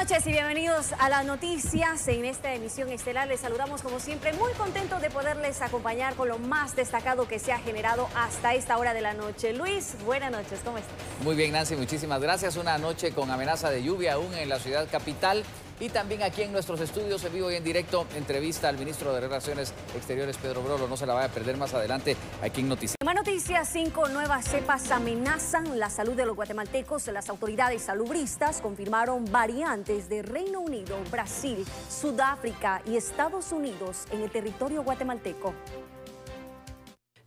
noches y bienvenidos a las noticias. En esta emisión estelar les saludamos como siempre, muy contentos de poderles acompañar con lo más destacado que se ha generado hasta esta hora de la noche. Luis, buenas noches, ¿cómo estás? Muy bien, Nancy, muchísimas gracias. Una noche con amenaza de lluvia aún en la ciudad capital. Y también aquí en nuestros estudios en vivo y en directo, entrevista al ministro de Relaciones Exteriores, Pedro Brolo. No se la vaya a perder más adelante aquí en Noticias. En más noticias, 5 nuevas cepas amenazan la salud de los guatemaltecos. Las autoridades salubristas confirmaron variantes de Reino Unido, Brasil, Sudáfrica y Estados Unidos en el territorio guatemalteco.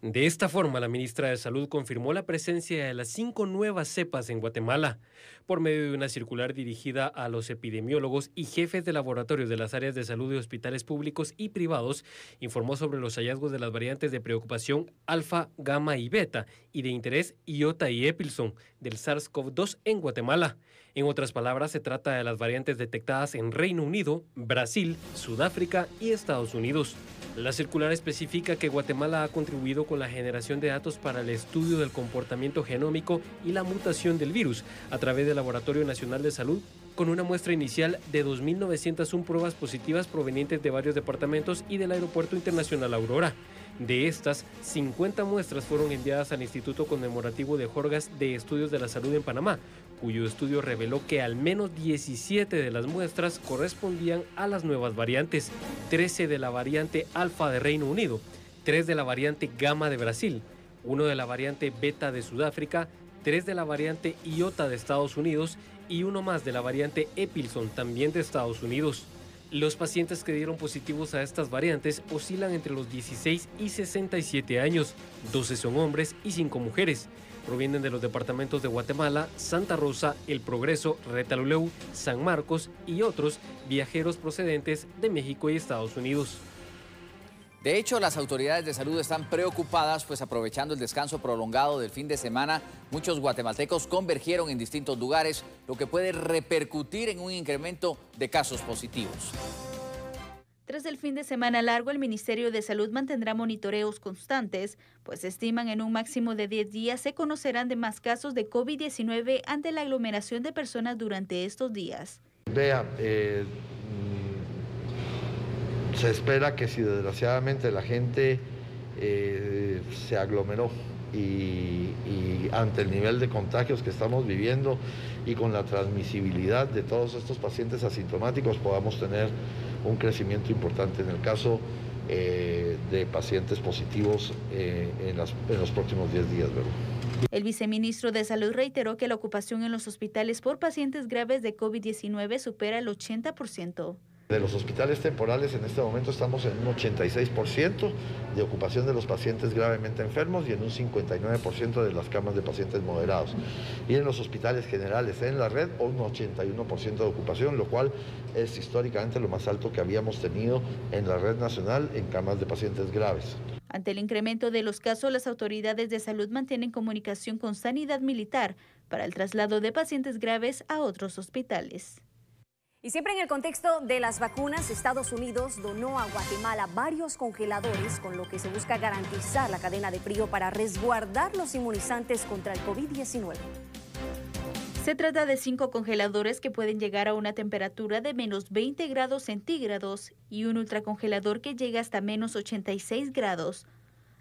De esta forma, la ministra de Salud confirmó la presencia de las 5 nuevas cepas en Guatemala. Por medio de una circular dirigida a los epidemiólogos y jefes de laboratorios de las áreas de salud de hospitales públicos y privados, informó sobre los hallazgos de las variantes de preocupación alfa, gamma y beta y de interés iota y epsilon del SARS-CoV-2 en Guatemala. En otras palabras, se trata de las variantes detectadas en Reino Unido, Brasil, Sudáfrica y Estados Unidos. La circular especifica que Guatemala ha contribuido con la generación de datos para el estudio del comportamiento genómico y la mutación del virus a través del Laboratorio Nacional de Salud, con una muestra inicial de 2.901 pruebas positivas provenientes de varios departamentos y del Aeropuerto Internacional Aurora. De estas, 50 muestras fueron enviadas al Instituto Conmemorativo de Jorgas de Estudios de la Salud en Panamá, cuyo estudio reveló que al menos 17 de las muestras correspondían a las nuevas variantes, 13 de la variante alfa de Reino Unido, 3 de la variante gamma de Brasil, 1 de la variante beta de Sudáfrica, 3 de la variante iota de Estados Unidos y 1 más de la variante epsilon también de Estados Unidos. Los pacientes que dieron positivos a estas variantes oscilan entre los 16 y 67 años, 12 son hombres y 5 mujeres. Provienen de los departamentos de Guatemala, Santa Rosa, El Progreso, Retalhuleu, San Marcos y otros viajeros procedentes de México y Estados Unidos. De hecho, las autoridades de salud están preocupadas, pues aprovechando el descanso prolongado del fin de semana, muchos guatemaltecos convergieron en distintos lugares, lo que puede repercutir en un incremento de casos positivos. Tras el fin de semana largo, el Ministerio de Salud mantendrá monitoreos constantes, pues estiman en un máximo de 10 días se conocerán de más casos de COVID-19 ante la aglomeración de personas durante estos días. Se espera que si desgraciadamente la gente se aglomeró y ante el nivel de contagios que estamos viviendo y con la transmisibilidad de todos estos pacientes asintomáticos podamos tener un crecimiento importante en el caso de pacientes positivos en los próximos 10 días, ¿verdad? El viceministro de Salud reiteró que la ocupación en los hospitales por pacientes graves de COVID-19 supera el 80%. De los hospitales temporales en este momento estamos en un 86% de ocupación de los pacientes gravemente enfermos y en un 59% de las camas de pacientes moderados. Y en los hospitales generales en la red un 81% de ocupación, lo cual es históricamente lo más alto que habíamos tenido en la red nacional en camas de pacientes graves. Ante el incremento de los casos, las autoridades de salud mantienen comunicación con Sanidad Militar para el traslado de pacientes graves a otros hospitales. Y siempre en el contexto de las vacunas, Estados Unidos donó a Guatemala varios congeladores, con lo que se busca garantizar la cadena de frío para resguardar los inmunizantes contra el COVID-19. Se trata de 5 congeladores que pueden llegar a una temperatura de menos 20 grados centígrados y un ultracongelador que llega hasta menos 86 grados.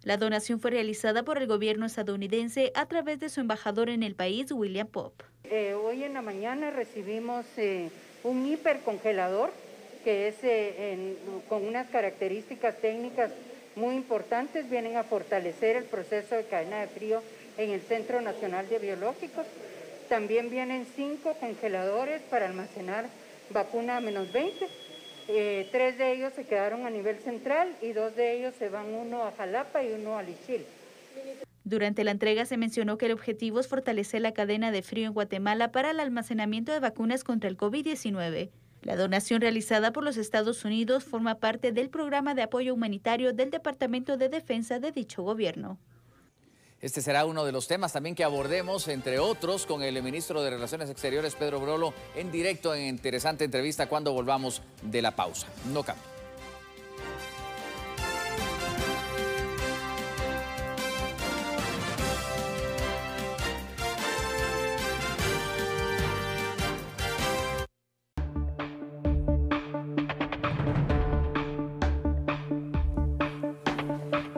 La donación fue realizada por el gobierno estadounidense a través de su embajador en el país, William Pope. Hoy en la mañana recibimos un hipercongelador que es con unas características técnicas muy importantes. Vienen a fortalecer el proceso de cadena de frío en el Centro Nacional de Biológicos. También vienen 5 congeladores para almacenar vacuna a menos 20. 3 de ellos se quedaron a nivel central y 2 de ellos se van, uno a Jalapa y uno a Lichil. Durante la entrega se mencionó que el objetivo es fortalecer la cadena de frío en Guatemala para el almacenamiento de vacunas contra el COVID-19. La donación realizada por los Estados Unidos forma parte del programa de apoyo humanitario del Departamento de Defensa de dicho gobierno. Este será uno de los temas también que abordemos, entre otros, con el ministro de Relaciones Exteriores, Pedro Brolo, en directo en interesante entrevista cuando volvamos de la pausa. No cambie.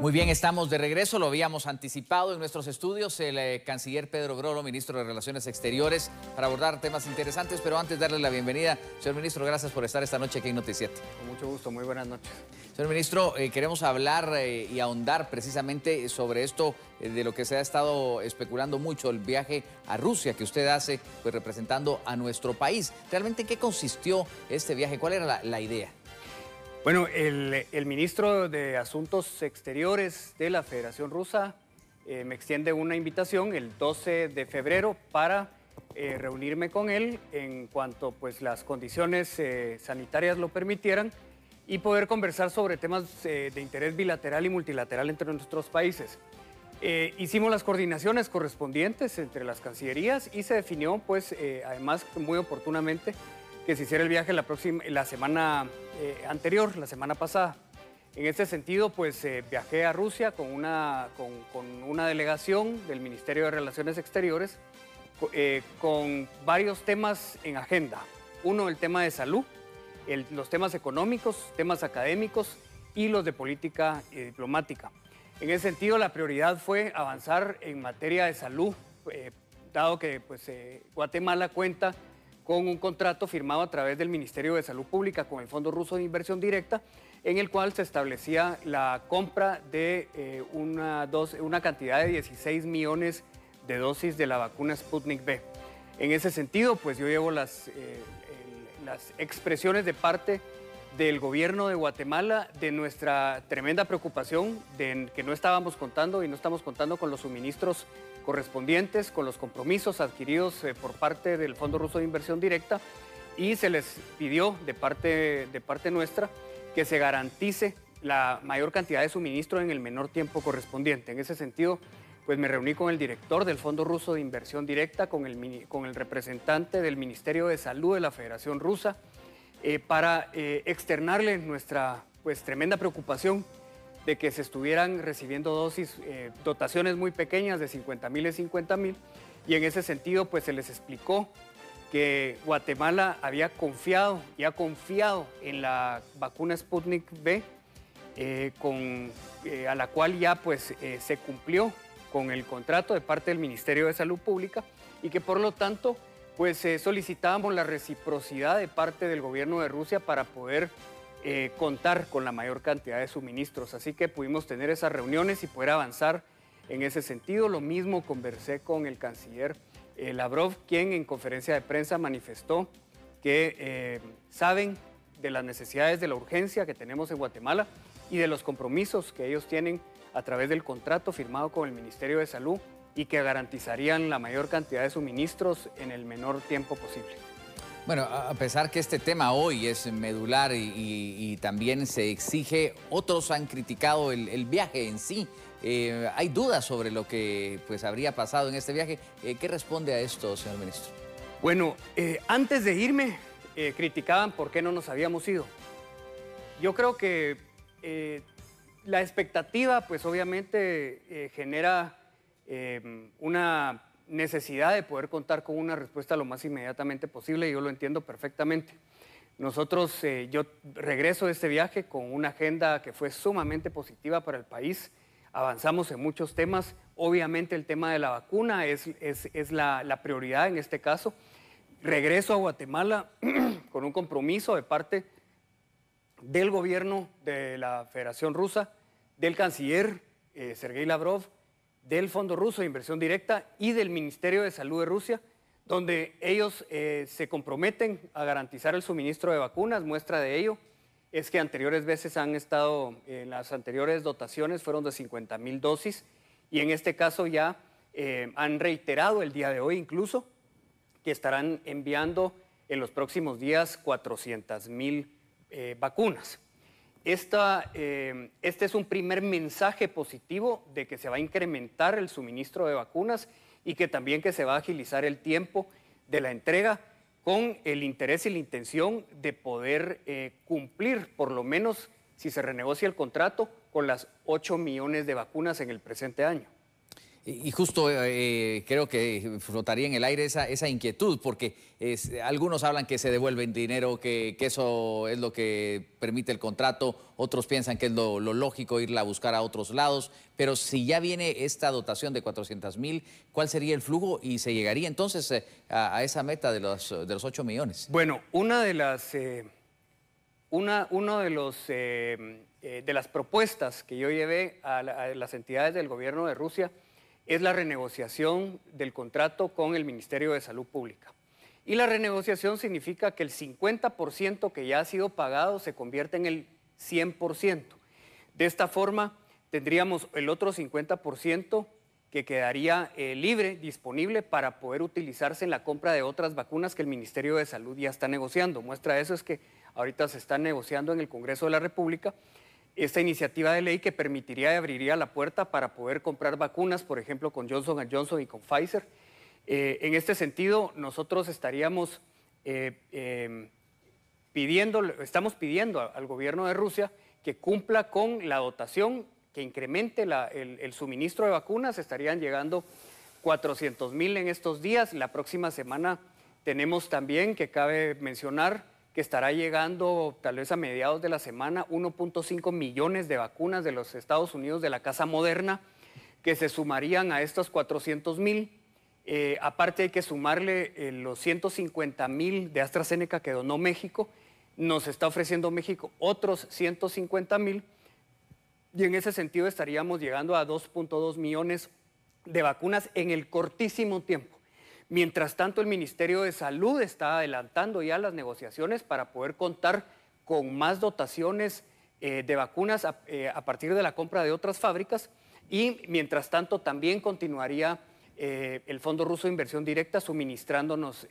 Muy bien, estamos de regreso, lo habíamos anticipado en nuestros estudios, el canciller Pedro Grolo, ministro de Relaciones Exteriores, para abordar temas interesantes, pero antes darle la bienvenida. Señor ministro, gracias por estar esta noche aquí en Noticiete. Con mucho gusto, muy buenas noches. Señor ministro, queremos hablar y ahondar precisamente sobre esto de lo que se ha estado especulando mucho, el viaje a Rusia que usted hace, pues representando a nuestro país. ¿Realmente en qué consistió este viaje? ¿Cuál era la idea? Bueno, el ministro de Asuntos Exteriores de la Federación Rusa me extiende una invitación el 12 de febrero para reunirme con él en cuanto pues, las condiciones sanitarias lo permitieran y poder conversar sobre temas de interés bilateral y multilateral entre nuestros países. Hicimos las coordinaciones correspondientes entre las cancillerías y se definió, pues, además muy oportunamente, que se hiciera el viaje la semana anterior, la semana pasada. En este sentido, pues viajé a Rusia con una delegación del Ministerio de Relaciones Exteriores con varios temas en agenda. Uno, el tema de salud, los temas económicos, temas académicos y los de política diplomática. En ese sentido, la prioridad fue avanzar en materia de salud, dado que pues, Guatemala cuenta con un contrato firmado a través del Ministerio de Salud Pública con el Fondo Ruso de Inversión Directa, en el cual se establecía la compra de una cantidad de 16 millones de dosis de la vacuna Sputnik V. En ese sentido, pues yo llevo las expresiones de parte del gobierno de Guatemala de nuestra tremenda preocupación de que no estábamos contando y no estamos contando con los suministros correspondientes, con los compromisos adquiridos por parte del Fondo Ruso de Inversión Directa, y se les pidió de parte nuestra que se garantice la mayor cantidad de suministro en el menor tiempo correspondiente. En ese sentido, pues me reuní con el director del Fondo Ruso de Inversión Directa, con el representante del Ministerio de Salud de la Federación Rusa, para externarle nuestra pues, tremenda preocupación de que se estuvieran recibiendo dotaciones muy pequeñas de 50,000 y 50,000, y en ese sentido pues se les explicó que Guatemala había confiado y ha confiado en la vacuna Sputnik V, a la cual ya pues se cumplió con el contrato de parte del Ministerio de Salud Pública, y que por lo tanto pues solicitábamos la reciprocidad de parte del gobierno de Rusia para poder contar con la mayor cantidad de suministros. Así que pudimos tener esas reuniones y poder avanzar en ese sentido. Lo mismo conversé con el canciller Lavrov, quien en conferencia de prensa manifestó que saben de las necesidades, de la urgencia que tenemos en Guatemala y de los compromisos que ellos tienen a través del contrato firmado con el Ministerio de Salud y que garantizarían la mayor cantidad de suministros en el menor tiempo posible. Bueno, a pesar que este tema hoy es medular y también se exige, otros han criticado el viaje en sí. Hay dudas sobre lo que pues, habría pasado en este viaje. ¿Qué responde a esto, señor ministro? Bueno, antes de irme, criticaban por qué no nos habíamos ido. Yo creo que la expectativa, pues obviamente genera una necesidad de poder contar con una respuesta lo más inmediatamente posible, y yo lo entiendo perfectamente. Nosotros, yo regreso de este viaje con una agenda que fue sumamente positiva para el país. Avanzamos en muchos temas. Obviamente el tema de la vacuna es la prioridad en este caso. Regreso a Guatemala con un compromiso de parte del gobierno de la Federación Rusa, del canciller Sergei Lavrov, del Fondo Ruso de Inversión Directa y del Ministerio de Salud de Rusia, donde ellos se comprometen a garantizar el suministro de vacunas. Muestra de ello es que anteriores veces han estado, en las anteriores dotaciones fueron de 50,000 dosis, y en este caso ya han reiterado el día de hoy incluso que estarán enviando en los próximos días 400,000 vacunas. Este es un primer mensaje positivo de que se va a incrementar el suministro de vacunas y que también que se va a agilizar el tiempo de la entrega, con el interés y la intención de poder cumplir, por lo menos si se renegocia el contrato, con las 8 millones de vacunas en el presente año. Y justo creo que flotaría en el aire esa inquietud, porque algunos hablan que se devuelve dinero, que eso es lo que permite el contrato, otros piensan que es lo lógico irla a buscar a otros lados, pero si ya viene esta dotación de 400.000, ¿cuál sería el flujo y se llegaría entonces a esa meta de los 8 millones? Bueno, una de las propuestas que yo llevé a las entidades del gobierno de Rusia es la renegociación del contrato con el Ministerio de Salud Pública. Y la renegociación significa que el 50% que ya ha sido pagado se convierte en el 100%. De esta forma, tendríamos el otro 50% que quedaría libre, disponible para poder utilizarse en la compra de otras vacunas que el Ministerio de Salud ya está negociando. Muestra de eso es que ahorita se está negociando en el Congreso de la República esta iniciativa de ley que permitiría y abriría la puerta para poder comprar vacunas, por ejemplo, con Johnson & Johnson y con Pfizer. En este sentido, nosotros estaríamos estamos pidiendo al gobierno de Rusia que cumpla con la dotación, que incremente el suministro de vacunas. Estarían llegando 400.000 en estos días. La próxima semana tenemos también, que cabe mencionar, que estará llegando tal vez a mediados de la semana 1.5 millones de vacunas de los Estados Unidos de la Casa Moderna, que se sumarían a estos 400.000. Aparte hay que sumarle los 150.000 de AstraZeneca que donó México. Nos está ofreciendo México otros 150.000. Y en ese sentido estaríamos llegando a 2.2 millones de vacunas en el cortísimo tiempo. Mientras tanto, el Ministerio de Salud está adelantando ya las negociaciones para poder contar con más dotaciones de vacunas a partir de la compra de otras fábricas, y mientras tanto también continuaría el Fondo Ruso de Inversión Directa suministrándonos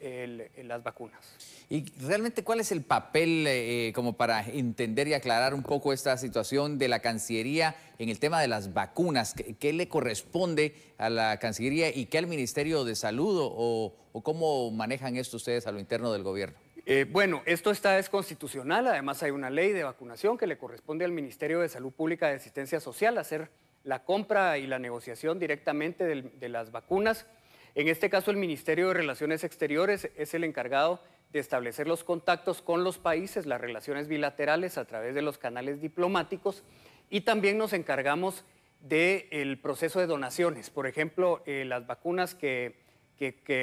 las vacunas. ¿Y realmente cuál es el papel, como para entender y aclarar un poco esta situación de la Cancillería en el tema de las vacunas? ¿Qué le corresponde a la Cancillería y qué al Ministerio de Salud, o cómo manejan esto ustedes a lo interno del gobierno? Bueno, esto es constitucional. Además hay una ley de vacunación que le corresponde al Ministerio de Salud Pública y Asistencia Social hacer la compra y la negociación directamente de las vacunas. En este caso, el Ministerio de Relaciones Exteriores es el encargado de establecer los contactos con los países, las relaciones bilaterales a través de los canales diplomáticos, y también nos encargamos del proceso de donaciones. Por ejemplo, las vacunas que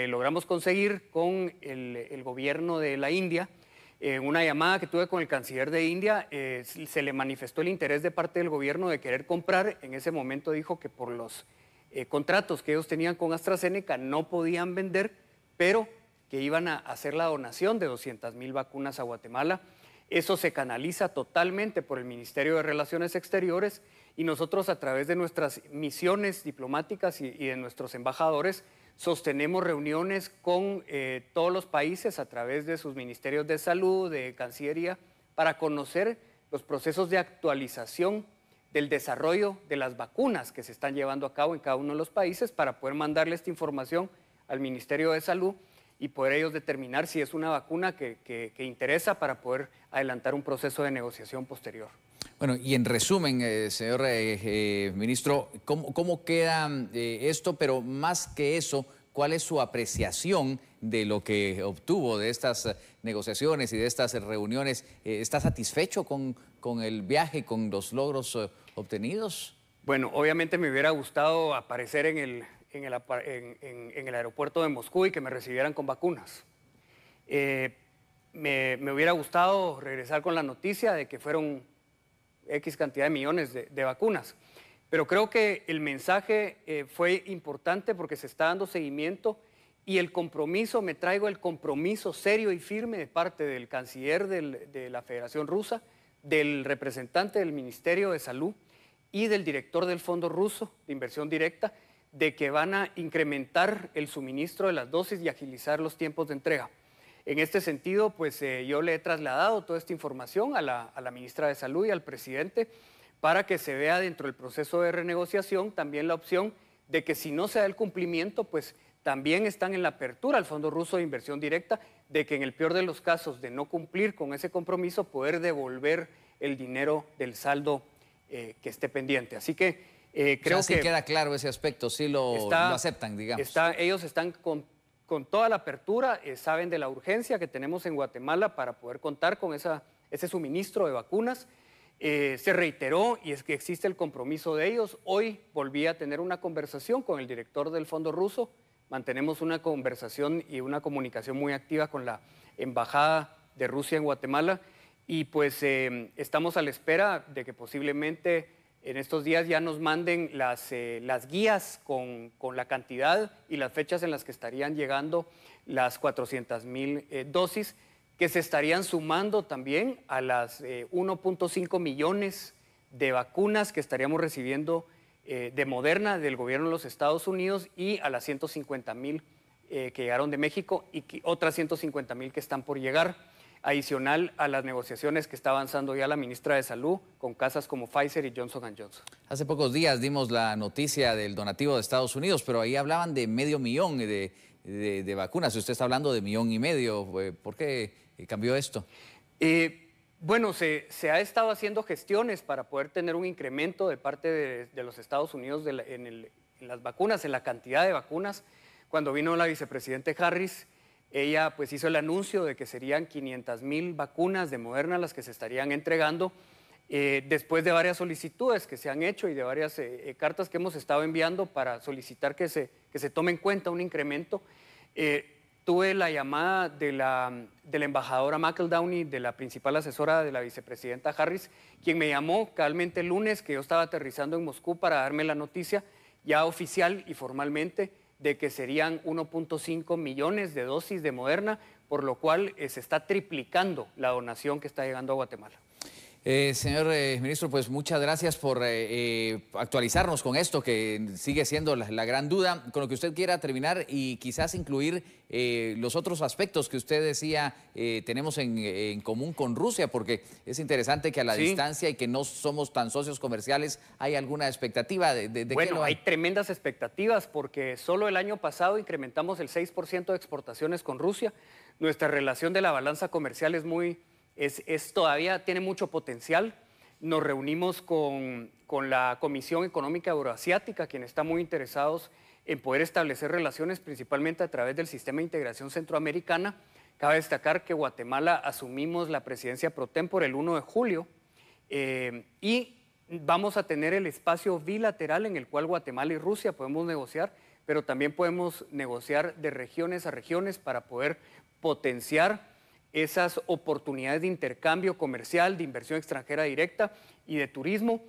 logramos conseguir con el gobierno de la India. En una llamada que tuve con el canciller de India, se le manifestó el interés de parte del gobierno de querer comprar. En ese momento dijo que por los contratos que ellos tenían con AstraZeneca no podían vender, pero que iban a hacer la donación de 200.000 vacunas a Guatemala. Eso se canaliza totalmente por el Ministerio de Relaciones Exteriores, y nosotros, a través de nuestras misiones diplomáticas y de nuestros embajadores, sostenemos reuniones con todos los países a través de sus ministerios de salud, de Cancillería, para conocer los procesos de actualización del desarrollo de las vacunas que se están llevando a cabo en cada uno de los países, para poder mandarle esta información al Ministerio de Salud y poder ellos determinar si es una vacuna que interesa, para poder adelantar un proceso de negociación posterior. Bueno, y en resumen, señor ministro, ¿cómo queda esto? Pero más que eso, ¿cuál es su apreciación de lo que obtuvo de estas negociaciones y de estas reuniones? ¿Está satisfecho con el viaje, con los logros obtenidos? Bueno, obviamente me hubiera gustado aparecer en el aeropuerto de Moscú y que me recibieran con vacunas. Me hubiera gustado regresar con la noticia de que fueron X cantidad de millones de vacunas. Pero creo que el mensaje fue importante porque se está dando seguimiento, y el compromiso, me traigo el compromiso serio y firme de parte del canciller de la Federación Rusa, del representante del Ministerio de Salud y del director del Fondo Ruso de Inversión Directa, de que van a incrementar el suministro de las dosis y agilizar los tiempos de entrega. En este sentido, pues yo le he trasladado toda esta información a la ministra de Salud y al presidente, para que se vea dentro del proceso de renegociación también la opción de que, si no se da el cumplimiento, pues también están en la apertura al Fondo Ruso de Inversión Directa, de que en el peor de los casos de no cumplir con ese compromiso, poder devolver el dinero del saldo que esté pendiente. Así que Creo que queda claro ese aspecto, sí lo aceptan, digamos. Ellos están con toda la apertura, saben de la urgencia que tenemos en Guatemala para poder contar con ese suministro de vacunas. Se reiteró y es que existe el compromiso de ellos. Hoy volví a tener una conversación con el director del Fondo Ruso. Mantenemos una conversación y una comunicación muy activa con la Embajada de Rusia en Guatemala y pues estamos a la espera de que posiblemente en estos días ya nos manden las guías con la cantidad y las fechas en las que estarían llegando las 400,000 dosis, que se estarían sumando también a las 1.5 millones de vacunas que estaríamos recibiendo de Moderna del gobierno de los Estados Unidos y a las 150,000 que llegaron de México y otras 150,000 que están por llegar, adicional a las negociaciones que está avanzando ya la ministra de Salud con casas como Pfizer y Johnson & Johnson. Hace pocos días dimos la noticia del donativo de Estados Unidos, pero ahí hablaban de 500,000 de vacunas. Usted está hablando de 1,5 millones. ¿Por qué cambió esto? Bueno, se ha estado haciendo gestiones para poder tener un incremento de parte de los Estados Unidos en las vacunas, en la cantidad de vacunas. Cuando vino la vicepresidente Harris, ella pues hizo el anuncio de que serían 500,000 vacunas de Moderna las que se estarían entregando después de varias solicitudes que se han hecho y de varias cartas que hemos estado enviando para solicitar que se tome en cuenta un incremento. Tuve la llamada de la embajadora McEldowney, de la principal asesora de la vicepresidenta Harris, quien me llamó cabalmente el lunes que yo estaba aterrizando en Moscú para darme la noticia ya oficial y formalmente de que serían 1.5 millones de dosis de Moderna, por lo cual se está triplicando la donación que está llegando a Guatemala. Señor ministro, pues muchas gracias por actualizarnos con esto, que sigue siendo la gran duda. Con lo que usted quiera terminar y quizás incluir los otros aspectos que usted decía tenemos en común con Rusia, porque es interesante que a la distancia y que no somos tan socios comerciales, ¿hay alguna expectativa? Bueno, hay tremendas expectativas porque solo el año pasado incrementamos el 6% de exportaciones con Rusia. Nuestra relación de la balanza comercial todavía tiene mucho potencial. Nos reunimos con la Comisión Económica Euroasiática, quienes están muy interesados en poder establecer relaciones principalmente a través del Sistema de Integración Centroamericana. Cabe destacar que Guatemala asumimos la presidencia pro tempore el 1 de julio y vamos a tener el espacio bilateral en el cual Guatemala y Rusia podemos negociar, pero también podemos negociar de regiones a regiones para poder potenciar esas oportunidades de intercambio comercial, de inversión extranjera directa y de turismo.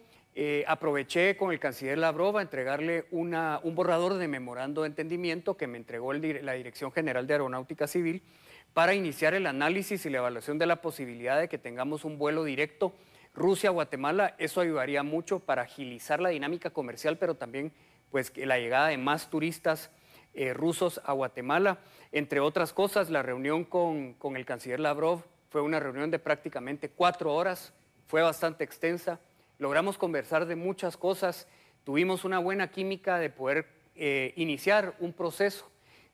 Aproveché con el canciller Lavrov a entregarle un borrador de memorando de entendimiento que me entregó la Dirección General de Aeronáutica Civil para iniciar el análisis y la evaluación de la posibilidad de que tengamos un vuelo directo Rusia-Guatemala. Eso ayudaría mucho para agilizar la dinámica comercial, pero también pues, la llegada de más turistas rusos a Guatemala. Entre otras cosas, la reunión con el canciller Lavrov fue una reunión de prácticamente 4 horas, fue bastante extensa, logramos conversar de muchas cosas, tuvimos una buena química de poder iniciar un proceso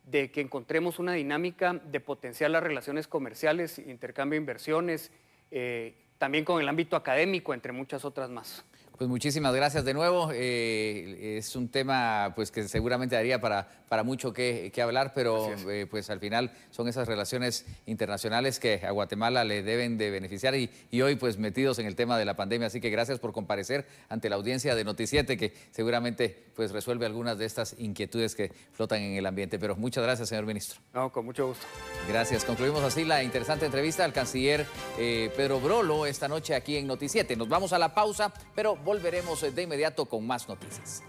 de que encontremos una dinámica de potenciar las relaciones comerciales, intercambio de inversiones, también con el ámbito académico, entre muchas otras más. Pues muchísimas gracias de nuevo. Es un tema pues, que seguramente daría para mucho que hablar, pero pues al final son esas relaciones internacionales que a Guatemala le deben de beneficiar y hoy pues metidos en el tema de la pandemia. Así que gracias por comparecer ante la audiencia de Noticiete, que seguramente pues resuelve algunas de estas inquietudes que flotan en el ambiente. Pero muchas gracias, señor ministro. No, con mucho gusto. Gracias. Concluimos así la interesante entrevista al canciller Pedro Brolo esta noche aquí en Noticiete. Nos vamos a la pausa, pero volveremos de inmediato con más noticias.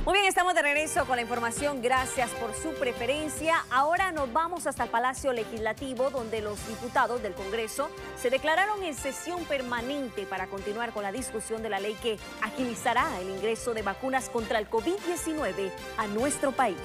Muy bien, estamos de regreso con la información. Gracias por su preferencia. Ahora nos vamos hasta el Palacio Legislativo, donde los diputados del Congreso se declararon en sesión permanente para continuar con la discusión de la ley que agilizará el ingreso de vacunas contra el COVID-19 a nuestro país.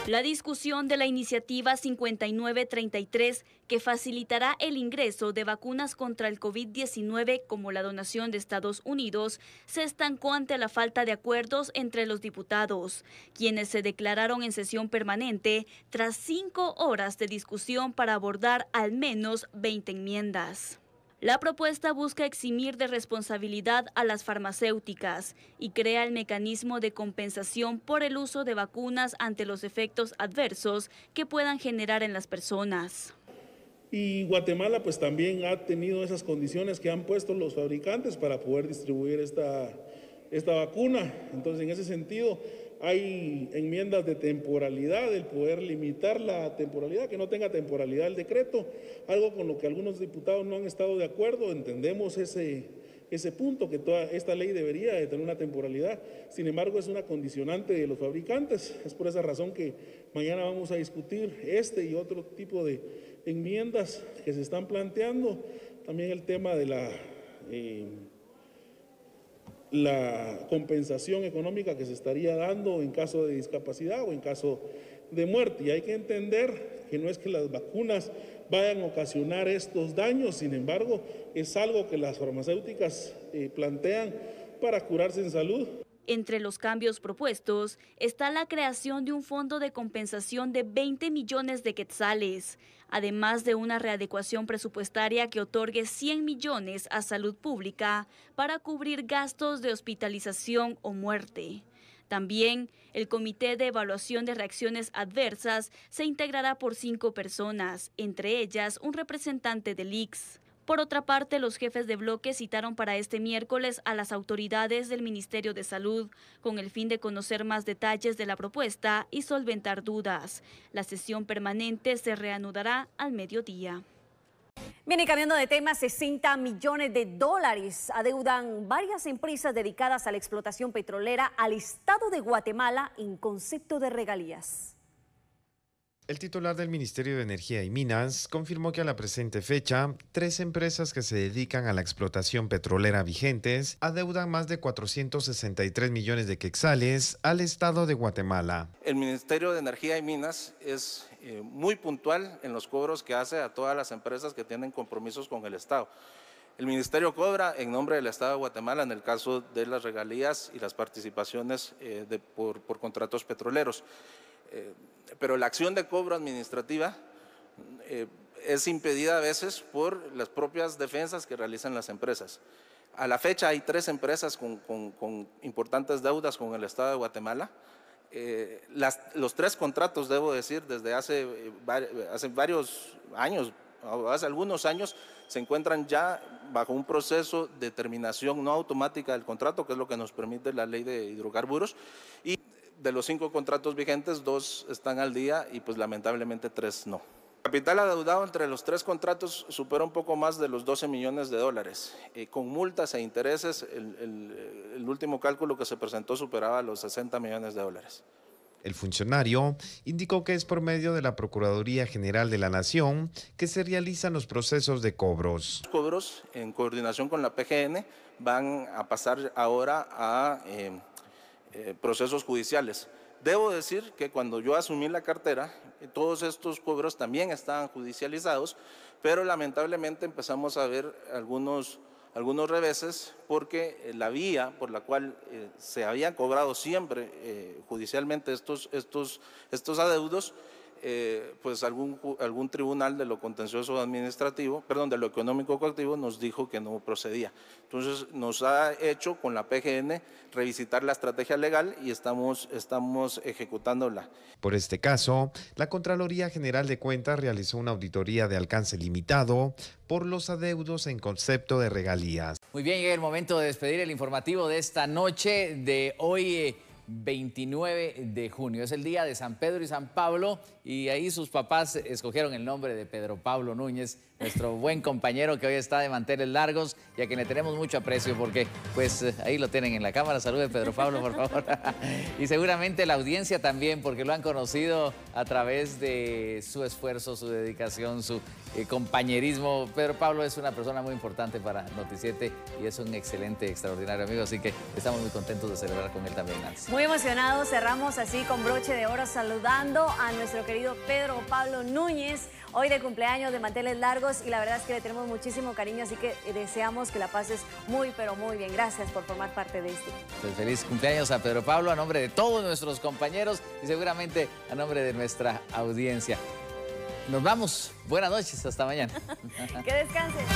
La discusión de la iniciativa 5933, que facilitará el ingreso de vacunas contra el COVID-19 como la donación de Estados Unidos, se estancó ante la falta de acuerdos entre los diputados, quienes se declararon en sesión permanente tras 5 horas de discusión para abordar al menos 20 enmiendas. La propuesta busca eximir de responsabilidad a las farmacéuticas y crea el mecanismo de compensación por el uso de vacunas ante los efectos adversos que puedan generar en las personas. Y Guatemala pues también ha tenido esas condiciones que han puesto los fabricantes para poder distribuir esta vacuna. Entonces, en ese sentido, hay enmiendas de temporalidad, el poder limitar la temporalidad, que no tenga temporalidad el decreto, algo con lo que algunos diputados no han estado de acuerdo. Entendemos ese punto, que toda esta ley debería de tener una temporalidad. Sin embargo, es una condicionante de los fabricantes. Es por esa razón que mañana vamos a discutir este y otro tipo de enmiendas que se están planteando. También el tema de la compensación económica que se estaría dando en caso de discapacidad o en caso de muerte. Y hay que entender que no es que las vacunas vayan a ocasionar estos daños, sin embargo, es algo que las farmacéuticas plantean para curarse en salud. Entre los cambios propuestos está la creación de un fondo de compensación de 20 millones de quetzales, además de una readecuación presupuestaria que otorgue 100 millones a salud pública para cubrir gastos de hospitalización o muerte. También, el Comité de Evaluación de Reacciones Adversas se integrará por 5 personas, entre ellas un representante del ICS. Por otra parte, los jefes de bloque citaron para este miércoles a las autoridades del Ministerio de Salud, con el fin de conocer más detalles de la propuesta y solventar dudas. La sesión permanente se reanudará al mediodía. Bien, y cambiando de tema, 60 millones de dólares adeudan varias empresas dedicadas a la explotación petrolera al Estado de Guatemala en concepto de regalías. El titular del Ministerio de Energía y Minas confirmó que a la presente fecha, 3 empresas que se dedican a la explotación petrolera vigentes adeudan más de 463 millones de quetzales al Estado de Guatemala. El Ministerio de Energía y Minas es muy puntual en los cobros que hace a todas las empresas que tienen compromisos con el Estado. El Ministerio cobra en nombre del Estado de Guatemala en el caso de las regalías y las participaciones por contratos petroleros. Pero la acción de cobro administrativa es impedida a veces por las propias defensas que realizan las empresas. A la fecha hay 3 empresas con importantes deudas con el Estado de Guatemala. Los 3 contratos, debo decir, desde hace varios años, hace algunos años, se encuentran ya bajo un proceso de terminación no automática del contrato, que es lo que nos permite la ley de hidrocarburos, y de los 5 contratos vigentes, 2 están al día y pues lamentablemente 3 no. El capital adeudado entre los 3 contratos supera un poco más de los 12 millones de dólares. Con multas e intereses, el último cálculo que se presentó superaba los 60 millones de dólares. El funcionario indicó que es por medio de la Procuraduría General de la Nación que se realizan los procesos de cobros. Los cobros, en coordinación con la PGN, van a pasar ahora a procesos judiciales. Debo decir que cuando yo asumí la cartera, todos estos cobros también estaban judicializados, pero lamentablemente empezamos a ver algunos reveses porque la vía por la cual se habían cobrado siempre judicialmente estos adeudos, pues algún tribunal de lo contencioso administrativo, de lo económico coactivo nos dijo que no procedía. Entonces nos ha hecho con la PGN revisitar la estrategia legal y estamos ejecutándola. Por este caso, la Contraloría General de Cuentas realizó una auditoría de alcance limitado por los adeudos en concepto de regalías. Muy bien, llega el momento de despedir el informativo de esta noche de hoy, 29 de junio. Es el día de San Pedro y San Pablo y ahí sus papás escogieron el nombre de Pedro Pablo Núñez nuestro buen compañero que hoy está de manteles largos y a quien le tenemos mucho aprecio porque pues ahí lo tienen en la cámara. Salude Pedro Pablo, por favor. Y seguramente la audiencia también, porque lo han conocido a través de su esfuerzo, su dedicación, su compañerismo. Pedro Pablo es una persona muy importante para Noticiete y es un excelente, extraordinario amigo, así que estamos muy contentos de celebrar con él también, Nancy. Muy emocionados, cerramos así con broche de oro saludando a nuestro querido Pedro Pablo Núñez, hoy de cumpleaños, de manteles largos, y la verdad es que le tenemos muchísimo cariño, así que deseamos que la pases muy, pero muy bien. Gracias por formar parte de este. Pues feliz cumpleaños a Pedro Pablo, a nombre de todos nuestros compañeros y seguramente a nombre de nuestra audiencia. Nos vamos. Buenas noches. Hasta mañana. Que descansen.